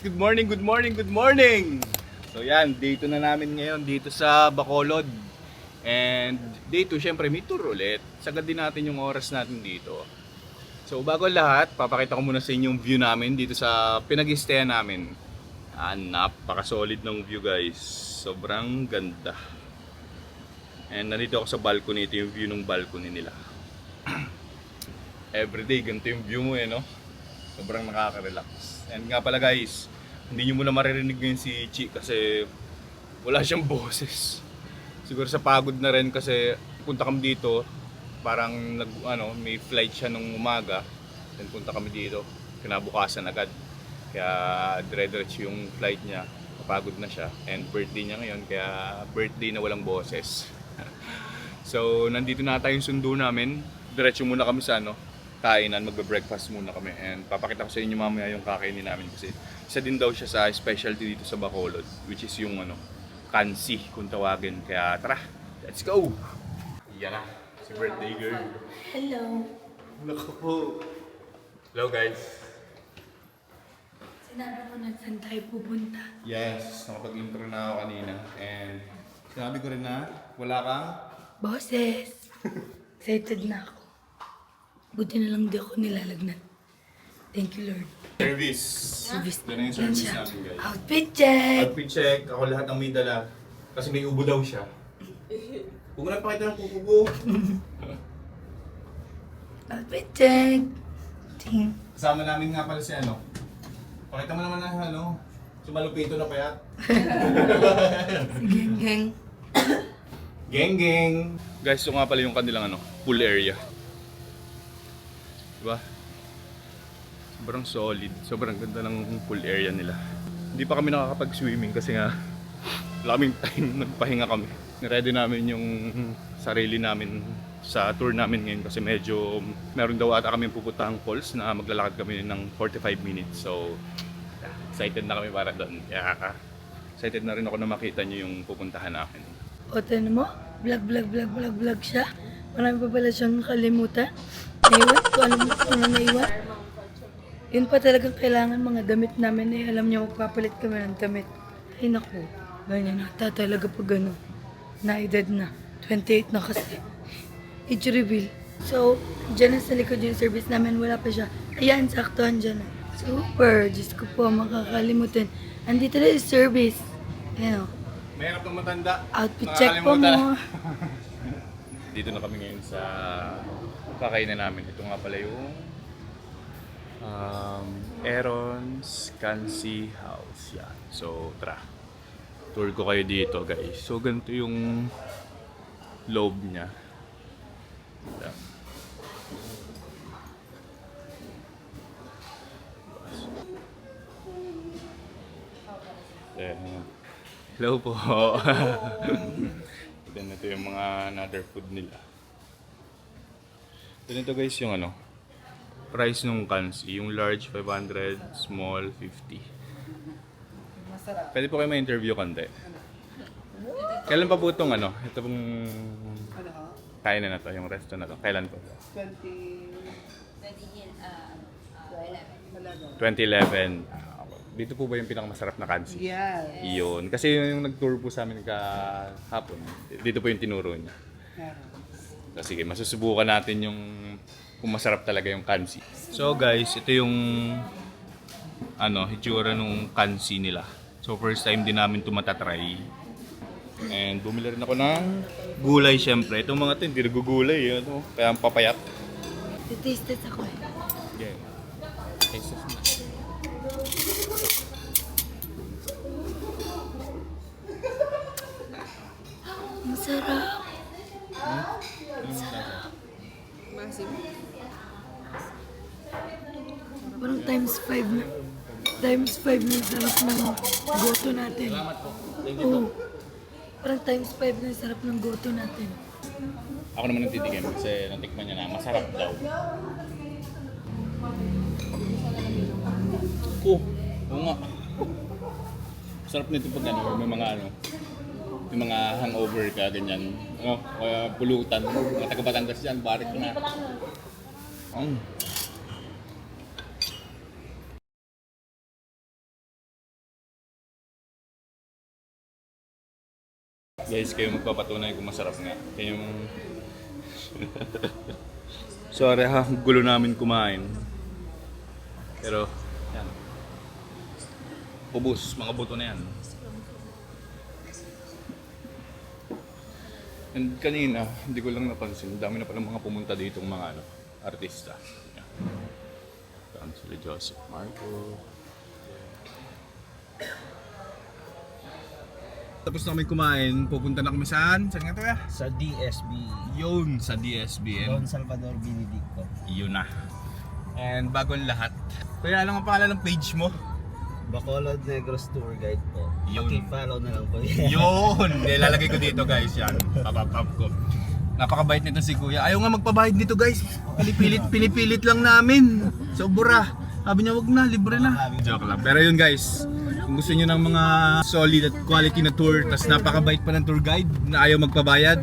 Good morning, good morning, good morning! So yan, day 2 na namin ngayon dito sa Bacolod. And day 2, syempre may tour ulit. Sagad din natin yung oras natin dito. So bago lahat, papakita ko muna sa inyo yung view namin dito sa pinag-stayan namin. Napaka-solid ng view guys. Sobrang ganda. And nandito ako sa balcony, ito yung view ng balcony nila. Everyday, ganito yung view mo no? Sobrang nakaka-relax. And nga pala guys, hindi nyo muna maririnig ngayon si Chi kasi wala siyang boses. Siguro sa pagod na rin kasi punta kami dito, parang may flight siya nung umaga. Then punta kami dito, kinabukasan agad. Kaya dire-diretso yung flight niya, kapagod na siya. And birthday niya ngayon, kaya birthday na walang boses. So nandito na tayo yung sundo namin. Diretso muna kami sa kainan, magbe-breakfast muna kami. And papakita ko sa inyo mamaya yung kakainin namin kasi isa din daw siya sa specialty dito sa Bacolod, which is yung kansi kung tawagin. Kaya tara, let's go! Yan na, si birthday girl. Hello. Naku po. Hello guys. Sinabi ko na saan tayo pupunta. Yes, nakapag-intro na ako kanina. And sinabi ko rin na wala kang Boses! Excited na ako. Buti na lang di ako nilalagnat. Thank you, Lord. service. Service. Yan na yung service namin guys. Outfit check! Outfit check, ako lahat ang may dala. Kasi may ubo daw siya. Huwag mo na pakita ng kukubo. Outfit check! Ting. Kasama namin nga pala si Pakita mo naman na sumalupito na payat. Gang gang. Geng geng! Guys, ito nga pala yung kanilang pool area. Diba? Sobrang solid. Sobrang ganda ng pool area nila. Hindi pa kami nakakapag-swimming kasi nga wala kaming time, nagpahinga kami. Niready namin yung sarili namin sa tour namin ngayon kasi medyo meron daw ata kami pupuntahang falls na maglalakad kami ng 45 minutes. So, excited na kami para doon. Kaya excited na rin ako na makita nyo yung pupuntahan namin. O, tano mo? Vlog siya. Marami pa pala siyang kalimutan. Naiwan ko, ano naiwan? Yun pa talagang kailangan mga damit namin eh. Alam niyo, magpapalit kami ng damit. Ay naku, ganyan ata talaga pag na-edad na. 28 na kasi. Age reveal. So, dyan na sa likod yung service namin. Wala pa siya. Ayan, sakto andyan na. Super. Diyos ko po, makakalimutan. Andito na yung service. Ayan o. Mahirap ng matanda. Outfit check po mo. Dito na kami ngayon sa kakainan namin. Ito nga pala yung Aaron's Kansi House. Yan. So, tara. Tour ko kayo dito guys. So, ganito yung loob niya. Yan. Hello po. Ito yung mga another food nila. Ito guys yung price nung kansi. Yung large 500, small 50. Pwede po kayo ma-interview kante. Kailan pa po itong ito pong kainan na to, yung resto na to? Kailan po? 2011. Dito po ba yung pinakamasarap na kansi? Yes. Iyon. Kasi yung nag-tour po sa amin kahapon, dito po yung tinuro niya. So, sige, masusubukan natin yung kung masarap talaga yung kansi. So guys, ito yung hitsura nung kansi nila. So first time din namin ito matatry. And bumili rin ako ng gulay syempre. Itong mga ito hindi nagugulay. Kaya ang papayat. Taste ako eh. Yeah. Tastes na. Masarap. Parang times 5 na. Times 5 na sarap ng goto natin. Salamat po. Thank you po. Oo. Parang times 5 na sarap ng goto natin. Ako naman nagtitikim kasi natikman niya na masarap daw. Oo nga. Sarap nito pag may mga may mga hangover ka, ganyan. Pulutan. Mga taga-Batangas dyan, barik na. Guys, kayo magpapatunay kung masarap nga. Kayo sorry ha, gulo namin kumain. Pero, yan. Ubus, mga buto na yan. And kanina, hindi ko lang napansin, dami na palang mga pumunta dito mga artista. Yan. Saan sila Joseph Marco. Tapos na kami kumain, pupunta na kami saan? Saan nga to ya? Sa DSB. Yun, sa DSB. Don Salvador Benedicto. Yun na. And bago ang lahat. Kaya lang ang pangalan ng page mo. Bacolod Negros Tour Guide po. Yun. Paki-follow na lang po yan. Yun! Lalagay ko dito guys yan. Papapap ko. Napakabait nito si Kuya. Ayaw nga magpabayad dito guys. Pinipilit lang namin. Sobra. Sabi niya wag na, libre na. Joke lang. Pero yun guys. Kung gusto niyo ng mga solid at quality na tour, tas napakabait pa ng tour guide na ayaw magpabayad,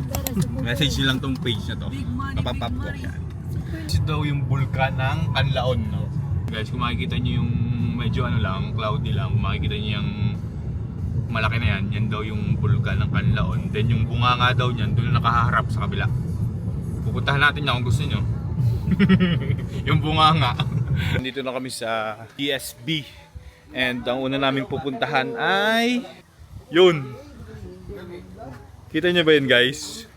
message niyo lang tong page na to. Papapap ko yan. Ito daw yung bulkan ng Canlaon, no? Guys, kung makikita niyo yung medyo ano lang, cloudy lang, kung makikita niyo yung malaki na yan, yan daw yung bulkan ng Canlaon. Then yung bunganga daw niyan, doon nakaharap sa kabila. Pupuntahan natin yan kung gusto niyo. Yung bunganga. Nandito na kami sa DSB. And ang una naming pupuntahan ay yun. Kita niyo ba yun guys?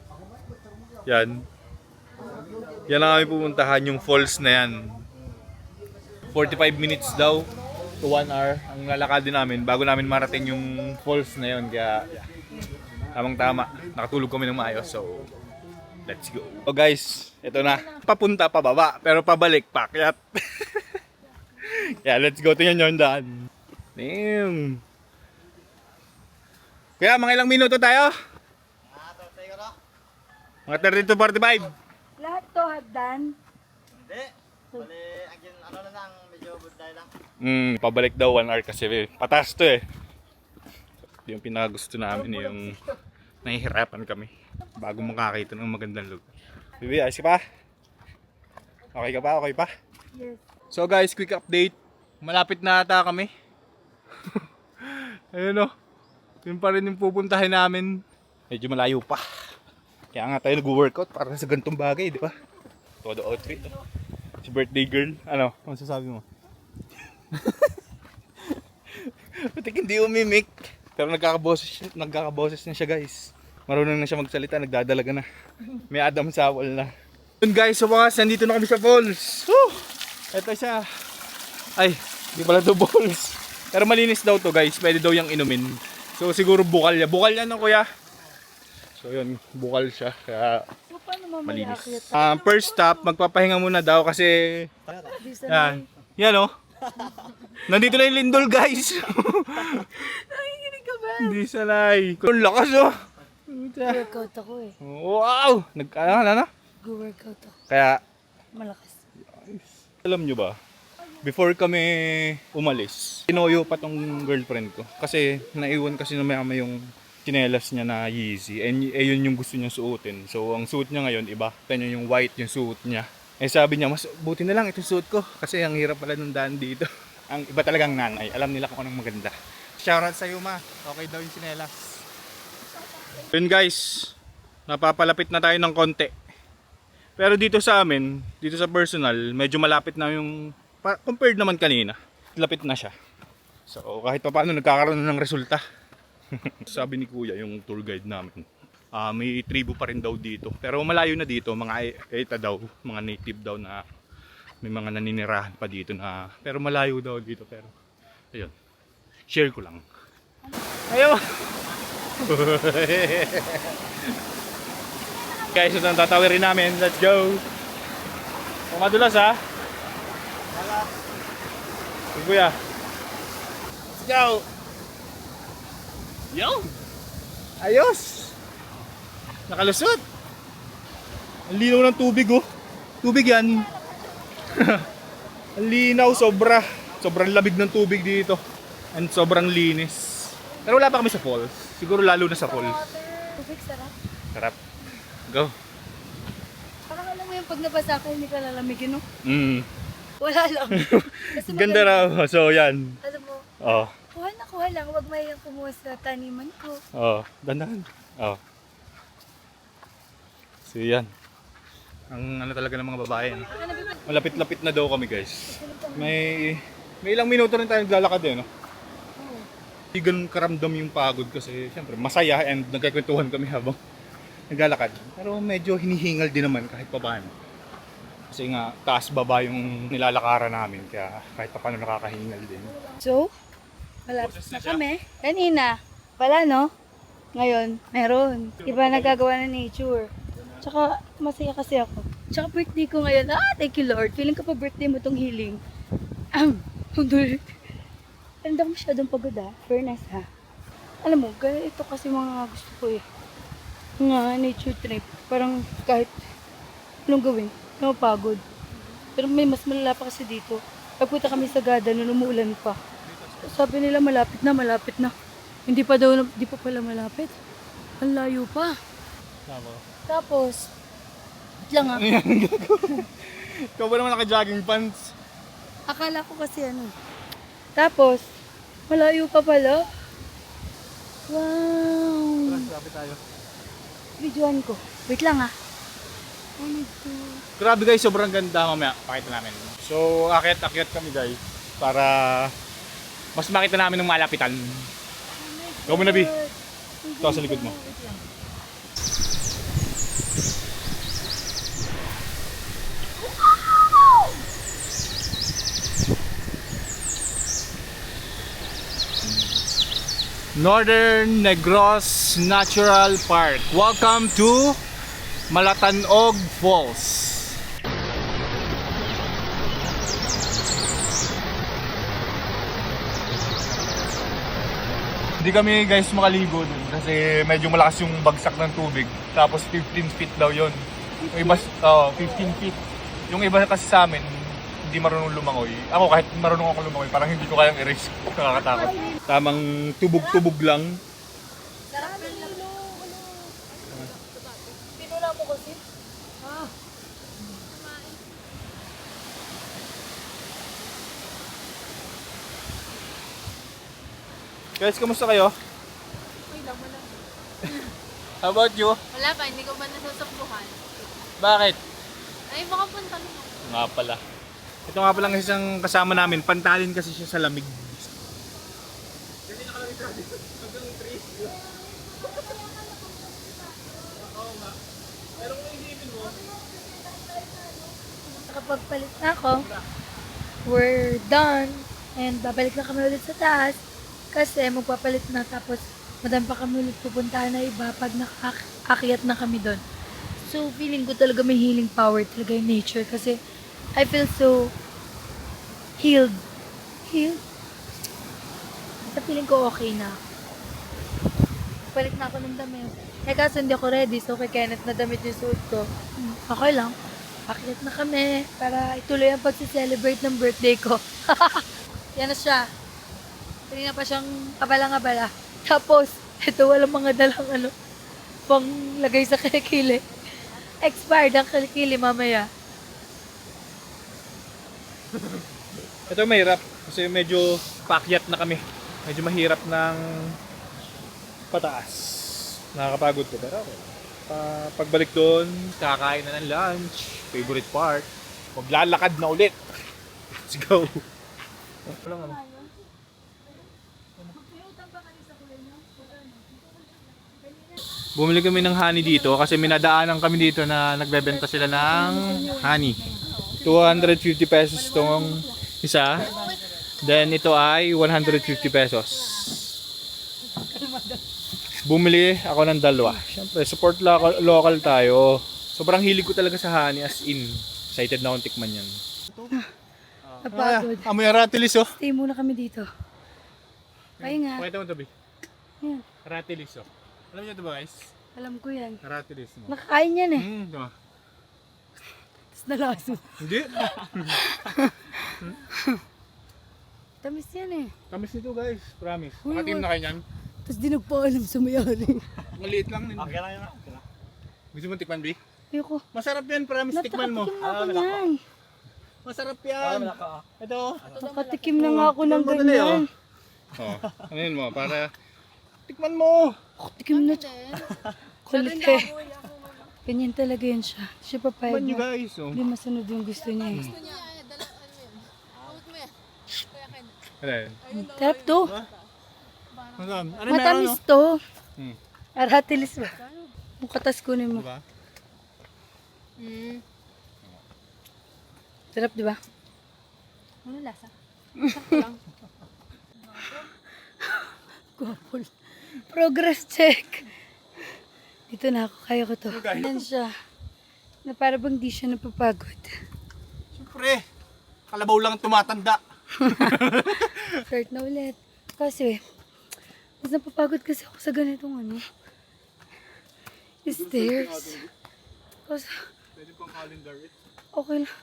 Yan. Yan ang aming pupuntahan, yung falls na yan. 45 minutes daw to 1 hour ang lalakadin namin bago namin marating yung falls na yun. Kaya tamang tama, nakatulog kami ng maayos. So let's go. So guys, ito na. Papunta pababa pero pabalik pakyat. Yeah, let's go. Tingnan nyo yung daan. Damn. Kaya mga ilang minuto tayo? Mga 30 to 45. Lahat to hagdan. Hindi. Bali, again, ano na lang, medyo buday lang. Pabalik daw 1 hour kasi patas to eh. Yung pinakagusto namin yung nahihirapan kami bago makakita ng magandang lugar. Bibi, ayos ka pa? Okay ka pa? Okay pa? Yes. So guys, quick update. Malapit na ata kami. Ayun o. Yun pa rin yung pupuntahin namin. Medyo malayo pa. Kaya nga tayo nag-workout para sa ganitong bagay, di ba? Todo outfit. Si birthday girl. Ano? Ano sasabi mo? Batik hindi umimik. Pero nagkakaboses na siya guys. Marunong na siya magsalita, nagdadalaga na. May Adam Sawal na. Yun guys, sa wakas, nandito na kami sa falls. Woo! Ito siya. Ay, di pala to balls. Pero malinis daw to guys, pwede daw yung inumin. So siguro bukal yan. Bukal yan no kuya? So yun, bukal siya. Kaya So, paano mamaya malinis. akyat? First stop, magpapahinga muna daw kasi Di sa yan. Yan oh. Nandito na yung lindol guys. Nakikinig ka ba? Hindi sanay. Ang lakas oh. Go-workout ako eh. Wow! Ano? Go-workout ako. Kaya Malakas. alam nyo ba, before kami umalis, tinoyo pa tong girlfriend ko. Kasi naiwan kasi na may yung chinelas niya na Yeezy. Yun yung gusto niya suotin. So ang suit niya ngayon iba. Tanyo yung white yung suit niya. Sabi niya, mas buti na lang itong suit ko. Kasi ang hirap pala ng daan dito. Ang iba talagang nanay. Alam nila kung anong maganda. Shoutout sa'yo ma. Okay daw yung chinelas. Yun guys, napapalapit na tayo ng konti. Pero dito sa amin, dito sa personal, medyo malapit na yung compared naman kanina. Lapit na siya. So kahit pa paano nagkakaroon na ng resulta. Sabi ni Kuya, yung tour guide namin, may tribo pa rin daw dito. Pero malayo na dito, mga Eta daw, mga native daw na may mga naninirahan pa dito na. Pero malayo daw dito. Pero ayun, share ko lang. Ayun! Guys, ito ang tatawirin namin. Let's go! Kung madulas ha? Kuya. Let's go! Yo! Ayos! Nakalusot! Ang linaw ng tubig oh. Tubig yan. Ang linaw, sobra. Sobrang labig ng tubig dito. And sobrang linis. Pero wala pa kami sa falls. Siguro lalo na sa falls. Tubig sarap. Sarap. Go. Parang alam mo yung pag nabasa ka, hindi ka lalamigin no? Mm. Wala lang. Kasi Ganda raw. So yan. Alam mo, Oh. Kuha lang. Huwag mayang kumuha sa taniman ko. Oo, dandan. Oo. So yan. Ang ano talaga ng mga babae. Ano? Malapit-lapit na daw kami guys. May ilang minuto rin tayo naglalakad eh, no? Hindi ganun karamdam yung pagod kasi syempre masaya and nagkakwentuhan kami habang naglalakad. Pero medyo hinihingal din naman kahit paano. Kasi nga taas baba yung nilalakaran namin kaya kahit paano nakakahingal din. So, malapit na kami. Kanina, wala no? Ngayon, meron. Iba nagagawa ng nature. Tsaka, masaya kasi ako. Tsaka birthday ko ngayon. Thank you Lord. Feeling ko pa birthday mo tong healing. Hindi. Hindi ako masyadong pagod Fairness Alam mo, ito kasi mga gusto ko Mga nature trip. Parang kahit anong gawin, hindi mapagod. Pero may mas malala pa kasi dito. Pagpunta kami sa Gada, nung umuulan pa. Sabi nila malapit na. Hindi pa pala malapit. Ang layo pa. Tapos, wait lang Ikaw ba naman naka-jogging pants? Akala ko kasi Tapos, malayo pa pala. Wow. Grabe tayo. Videoan ko. Wait lang Grabe guys, sobrang ganda mamaya. Pakita namin. So, akyat kami guys para mas makita namin ng malapitan. Go mo na, B. Ito sa likod mo. Northern Negros Natural Park. Welcome to Malatanog Falls. Hindi kami guys makaligo dun kasi medyo malakas yung bagsak ng tubig. Tapos 15 feet daw yon. Yung iba, 15 feet. Yung iba kasi sa amin, hindi marunong lumangoy. Ako kahit marunong ako lumangoy, parang hindi ko kayang i-risk. Nakakatakot. Tamang tubog-tubog lang. Pinula mo kasi? Guys, kamusta kayo? Wala. How about you? Wala pa, hindi ko ba nasasakbuhan? Bakit? Ay, baka punta mo. Nga pala. Ito nga pala isang kasama namin. Pantalin kasi siya sa lamig. Nakapagpalit na ako. We're done. And babalik na kami ulit sa taas. Kasi magpapalit na tapos madami pa kami ulit pupuntahan na iba pag nakaakyat na kami doon. So feeling ko talaga may healing power talaga yung nature kasi I feel so healed. Healed? Sa feeling ko okay na. Palit na ako ng damit. Kaso hindi ako ready so kay Kenneth na damit yung suit ko. Okay lang. Akyat na kami para ituloy ang pag-celebrate ng birthday ko. Yan na siya. Kanina pa siyang kabala-ngabala. Tapos, ito walang mga dalang pang lagay sa kilikili. Expired ang kilikili mamaya. Ito mahirap kasi medyo paakyat na kami. Medyo mahirap ng pataas. Nakakapagod ko pero okay. Pagbalik doon, kakain na ng lunch. Favorite part. Maglalakad na ulit. Let's go. Bumili kami ng honey dito kasi minadaanan kami dito na nagbebenta sila ng honey. 250 pesos tong isa. Then ito ay 150 pesos. Bumili ako ng dalawa. Siyempre, support local tayo. Sobrang hilig ko talaga sa honey as in. Excited na akong tikman yan. Napagod. Amoy aratilis oh. Stay muna kami dito. Pahinga. Pakita mo ito, Bi. Yan. Aratilis oh. Alam niyo ito ba guys? Alam ko yan. Aratilis mo. Nakakain yan eh. Diba? Tapos nalaso. Hindi. Tamis yan eh. Tamis nito guys. Promise. Uy, Nakatim na kayo niyan. Tapos di nagpaalam sa mayari. Maliit lang. Okay lang yun. Okay lang. Gusto mo tikman, Bi? Ayoko. Masarap yan. Promise. Tikman mo. Nakatikim na ako yan. Masarap yan. Ito. Nakatikim na nga ako ng Tikman mo dali, ganyan. Oh, ano yun mo? Para tikman mo! Tikim na to. Then, Kulit eh. Ganyan talaga yun siya. Siya papayag Tikman nyo na. guys. Oh. Hindi masunod yung gusto niya eh. gusto niya, dala, ano yun? Out mo yan. Kaya Ken. Ano yun? Tarap to. Ano Matamis to. Hmm. Aratilis ba? Mukatas kunin mo. Diba? Sarap diba? Ano lasa? Sakto lang. Gopol. Progress check. Dito na ako. Kaya ko to. guys? Yan siya. Na para bang di siya napapagod. Siyempre, kalabaw lang tumatanda. Start na ulit. Kasi, mas napapagod kasi ako sa ganitong ano. Stairs. Kasi, Pwede pang calendar eh. okay lang.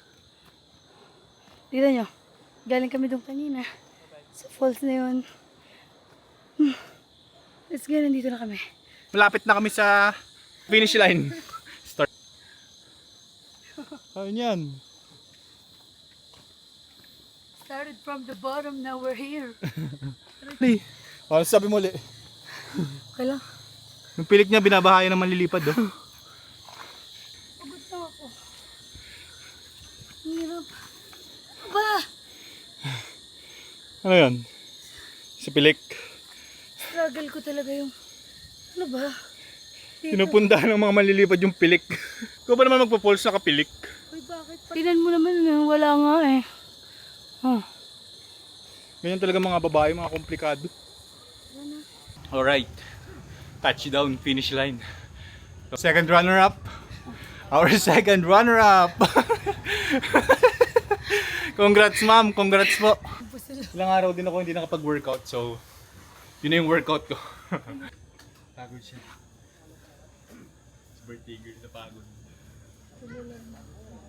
Tignan nyo. Galing kami doon kanina. Sa falls na yun. Let's go, nandito na kami. Malapit na kami sa finish line. Start. Ayun yan. Started from the bottom, now we're here. Hey, ano sabi mo ulit? Okay lang. Yung pilik niya binabahayan ng manlilipad oh. Pagod na ako. Hirap. Ba? Ano yan? Sa pilik. Struggle ko talaga yung... Ano ba? Dito. Pinupundahan ng mga manlilipad yung pilik. Ikaw ba naman magpo-pulse na kapilik? Uy, bakit? Tingnan mo naman, wala nga eh. Oh. Ganyan talaga mga babae, mga komplikado. Alright. Touchdown, finish line. Second runner-up. Our second runner-up. Congrats ma'am, congrats po. Ilang araw din ako hindi nakapag-workout, so yun na yung workout ko. Pagod siya. Birthday girl na pagod.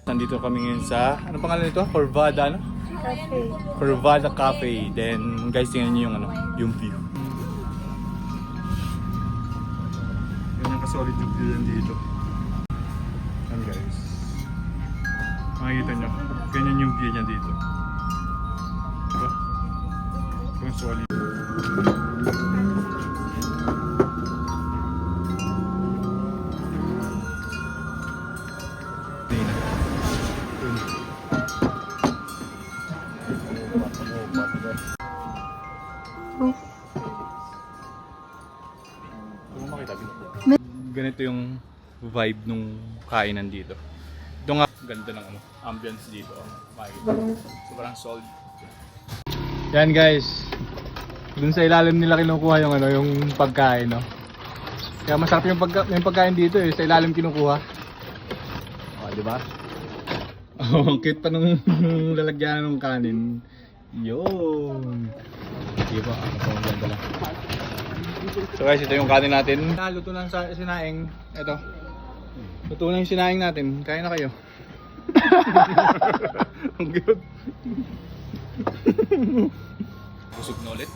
Nandito kami ngayon sa, ano pangalan nito? Corvada, ano? Cafe. Corvada Cafe. Then, guys, tingnan nyo yung, ano, yung view. Ganyan ka-solid yung view yan dito. Yan guys. Makikita nyo. Ganyan yung view niya dito. Diba? Kung solid. Ganito yung vibe nung kainan dito. Ito nga, ganda ng ano, ambience dito. Makikita. Sobrang solid. Yan guys. Dun sa ilalim nila kinukuha yung ano, yung pagkain, no. Kaya masarap yung pagkain dito eh, sa ilalim kinukuha. Oh, di ba? Oh, cute pa nung lalagyan ng kanin. Yun. Di ba? Ang ganda lang. So guys, ito yung kanin natin. Luto na sa sinaing. Ito. Luto na yung sinaing natin. Kain na kayo. Ang cute. Busog na ulit.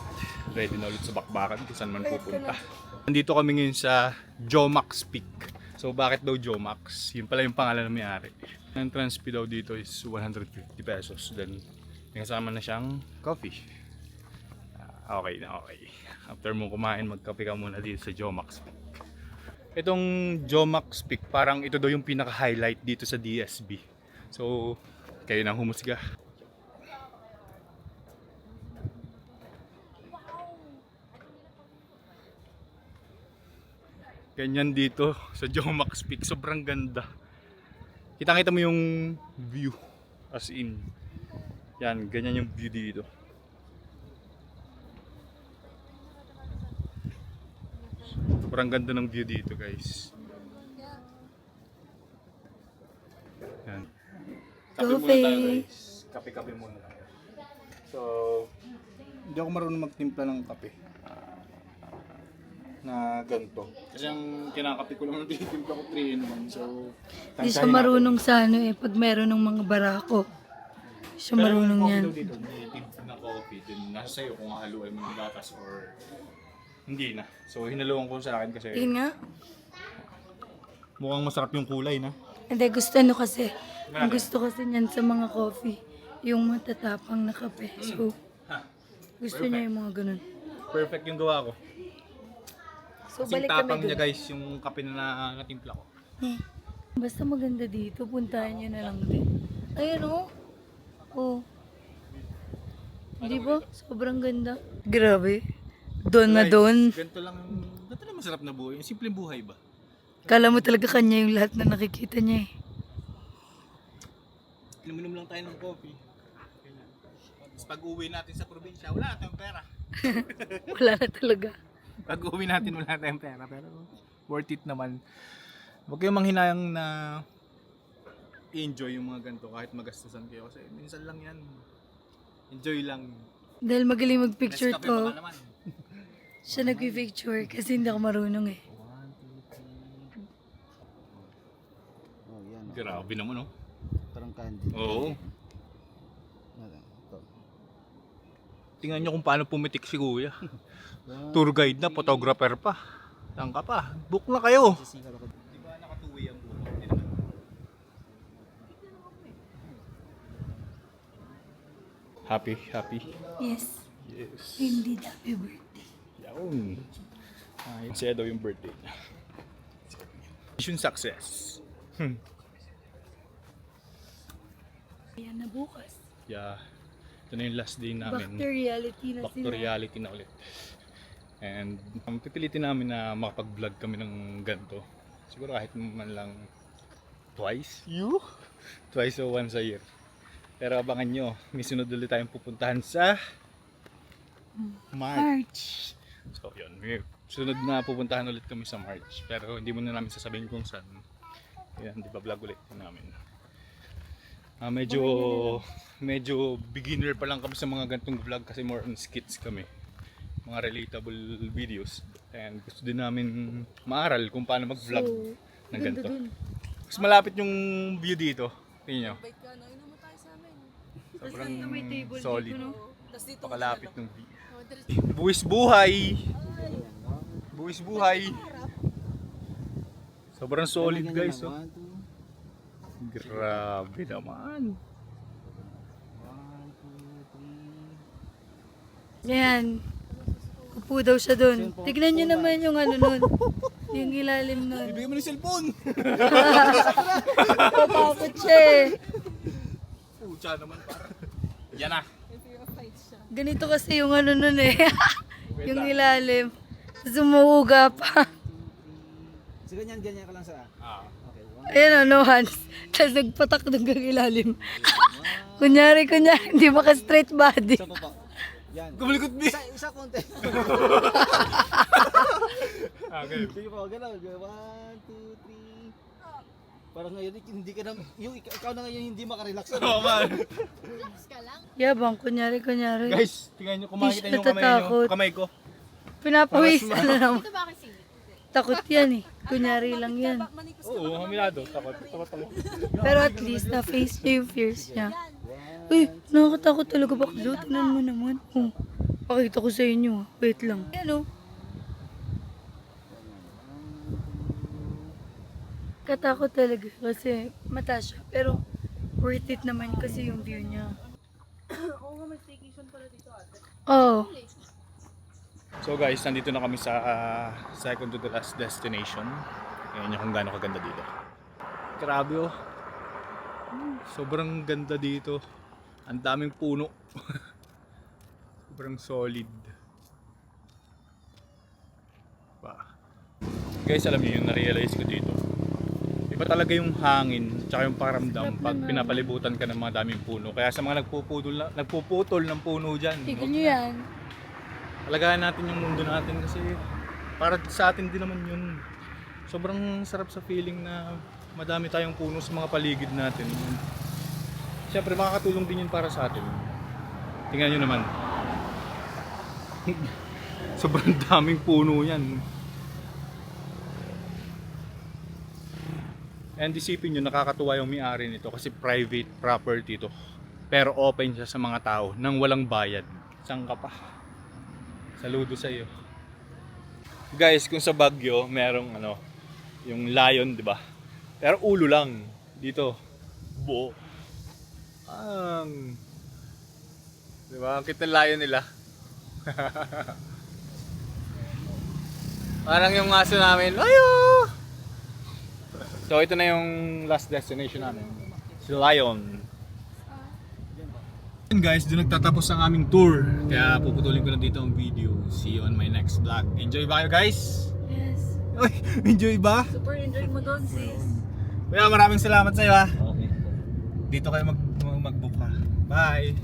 Ready na ulit sa bakbakan kung saan man pupunta. Nandito kami ngayon sa Jomax Peak. So bakit daw Jomax? Yun pala yung pangalan ng may-ari. Ang entrance fee daw dito is 150 pesos. Then may kasama na siyang coffee. Okay na okay. After mo kumain, magkape ka muna dito sa Jomax Peak. Itong Jomax Peak, parang ito daw yung pinaka-highlight dito sa DSB. So, kayo nang humusga. Ganyan dito sa Jomax Peak, sobrang ganda. Kitang-kita mo yung view, as in. Yan, ganyan yung view dito. Sobrang ganda ng view dito guys. Yan. Kape muna tayo guys. Kape-kape muna tayo. So, hindi ako marunong magtimpla ng kape. Na ganito. Kasi ang kinakape ko lang nagtitimpla ko 3 in 1. So, Hindi siya marunong sa ano eh, pag meron ng mga barako. Hindi siya marunong yan. Dito, may timpla na coffee. Then, nasa sa'yo kung haluin mo ng gatas or hindi na. So, hinaluan ko sa akin kasi Tingin nga. mukhang masarap yung kulay na. Hindi, gusto ano kasi. Ang gusto kasi niyan sa mga coffee, yung matatapang na kape. So, gusto niya yung mga ganun. perfect yung gawa ko. So, Kasing balik kami tapang doon. niya guys, yung kape na natimpla ko. Basta maganda dito, puntahan nyo na lang din. Ayan o. Oh. Di ba? Sobrang ganda. Grabe. Doon na Guys, doon. Ganito lang masarap na buhay. Yung simpleng buhay ba? Kala mo talaga kanya yung lahat na nakikita niya eh. Inuminom lang tayo ng coffee. Ganyan. Tapos pag uwi natin sa probinsya, wala na tayong pera. Wala na talaga. Pag uwi natin, wala na tayong pera. Pero worth it naman. Huwag kayong manghinayang na enjoy yung mga ganito kahit magastusan kayo. Kasi minsan lang yan. Enjoy lang. Dahil magaling mag-picture Nescafe to. baka naman. Siya nag-picture kasi hindi ako marunong eh. Oh, yan. Grabe naman oh. Parang candy. Oo. Ito. Tingnan nyo kung paano pumitik si Kuya. Tour guide na, photographer pa. Saan ka pa? Book na kayo. Di ba nakatuwi ang buko? Hindi naman. Happy. Yes. Yes. Hindi happy birthday. Yawn. Masaya daw yung birthday niya. Mission success. Ayan na bukas. Yeah. Ito na yung last day Back namin. to reality na Back to reality na ulit. And pipilitin namin na makapag-vlog kami ng ganito. Siguro kahit man lang twice or once a year. Pero abangan nyo, may sunod ulit tayong pupuntahan sa March. March. So yun, may sunod na pupuntahan ulit kami sa March. Pero hindi muna namin sasabihin kung saan. Yan, di ba vlog ulit namin. Medyo beginner pa lang kami sa mga gantong vlog kasi more on skits kami. Mga relatable videos. And gusto din namin maaral kung paano mag-vlog ng ganda ganito. dun. Mas malapit yung view dito. Tingnan nyo. Bait ka, no? Inom mo tayo sa amin. Sobrang Tapos may table solid. dito, no? Tapos dito Pakalapit ng view. Oh, diretso. Buwis buhay! Buwis buhay! Sobrang solid guys. Oh. 1, 2, Grabe naman. 1, 2, 3. Ayan. Upo daw siya dun. Tignan nyo naman yung ano nun. Yung ilalim nun. Ibigay mo ng cellphone! Natakot siya eh. Pucha naman para. Yan na. Ganito kasi yung ano nun eh. Yung ilalim. Tapos umuuga pa. So ganyan ka lang sa... Ah. Okay, 1. Ayan o, no hands. Tapos nagpatak hanggang ilalim. kunyari, hindi maka straight body. Isa pa pa. Yan. Gumalikot ni! Isa konti. Okay. Sige pa, galaw. 1, 2, 3. Parang ngayon, hindi ka na... Ikaw na ngayon hindi makarelax. Oo man. Relax ka lang. Yabang, kunyari. Guys, tingnan nyo, kumakita nyo Natatakot. kamay ko. Pinapawisan na naman. Ito ba aking singit? Takot yan eh. Kunyari lang yan. Manikos ka Oo, haminado. Takot ako. Pero at least na-face niya yung fears niya. Uy, nakakatakot talaga baklo. Tingnan mo naman. Oh, pakita ko sa inyo. Wait lang. Ayan oh. Katakot talaga kasi mataas siya. Pero worth it naman kasi yung view niya. Oo nga, may staycation pala dito ate. Oo. So guys, nandito na kami sa second to the last destination. Ngayon nyo kung gaano kaganda dito. Grabe oh. Sobrang ganda dito. Ang daming puno. Sobrang solid. Guys, alam niyo yung na-realize ko dito. Iba talaga yung hangin tsaka yung paramdam pag pinapalibutan ka ng mga daming puno. Kaya sa mga nagpuputol ng puno dyan. Tignan nyo yan. Alagahan natin yung mundo natin kasi para sa atin din naman yun. Sobrang sarap sa feeling na madami tayong puno sa mga paligid natin. Siyempre makakatulong din yun para sa atin. Tingnan nyo naman. Sobrang daming puno yan. And isipin nyo, nakakatuwa yung may-ari nito kasi private property to. Pero open siya sa mga tao nang walang bayad. Saan ka pa? Saludo sa iyo. Guys, kung sa Baguio, merong yung lion, 'di ba? Pero ulo lang dito. Buo. 'Di ba? Ang kita lion nila. Parang yung aso namin, ayo! So ito na yung last destination namin. Si Lion. And guys, doon nagtatapos ang aming tour. Kaya puputulin ko na dito ang video. See you on my next vlog. Enjoy ba kayo guys? Yes. Uy, enjoy ba? Super enjoy mo doon, sis. Kuya, maraming salamat sa iyo ha. Okay. Dito kayo mag-book ha. Bye!